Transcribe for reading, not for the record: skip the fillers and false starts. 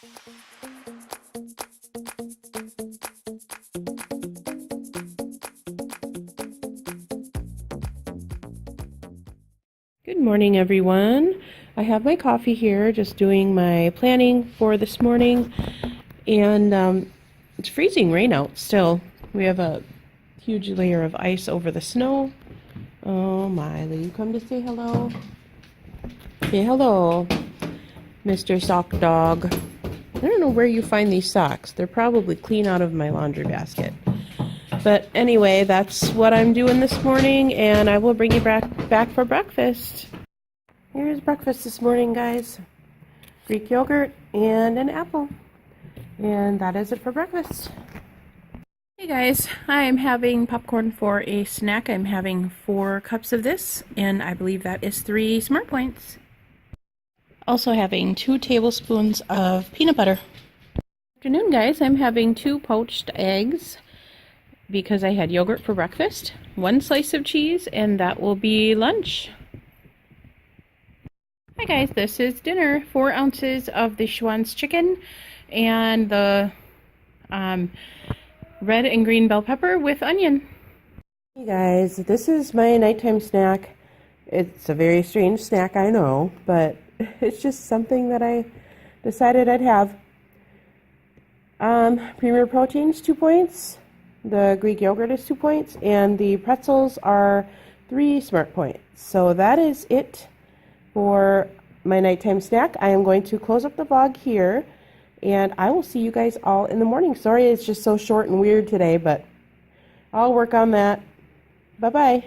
Good morning, everyone. I have my coffee here, just doing my planning for this morning, and it's freezing rain out still. We have a huge layer of ice over the snow. Oh, Miley, you come to say hello? Say hello, Mr. Sock Dog. I don't know where you find these socks. They're probably clean out of my laundry basket. But anyway, that's what I'm doing this morning, and I will bring you back for breakfast. Here's breakfast this morning, guys. Greek yogurt and an apple. And that is it for breakfast. Hey guys, I'm having popcorn for a snack. I'm having 4 cups of this, and I believe that is 3 Smart Points. Also having 2 tablespoons of peanut butter. Good afternoon, guys. I'm having 2 poached eggs because I had yogurt for breakfast, 1 slice of cheese, and that will be lunch. Hi guys, this is dinner. 4 ounces of the Schwan's chicken and the red and green bell pepper with onion. Hey guys, this is my nighttime snack. It's a very strange snack, I know, but it's just something that I decided I'd have. Premier Proteins, 2 points. The Greek yogurt is 2 points, and the pretzels are 3 Smart Points. So that is it for my nighttime snack. I am going to close up the vlog here, and I will see you guys all in the morning. Sorry it's just so short and weird today, but I'll work on that. Bye-bye.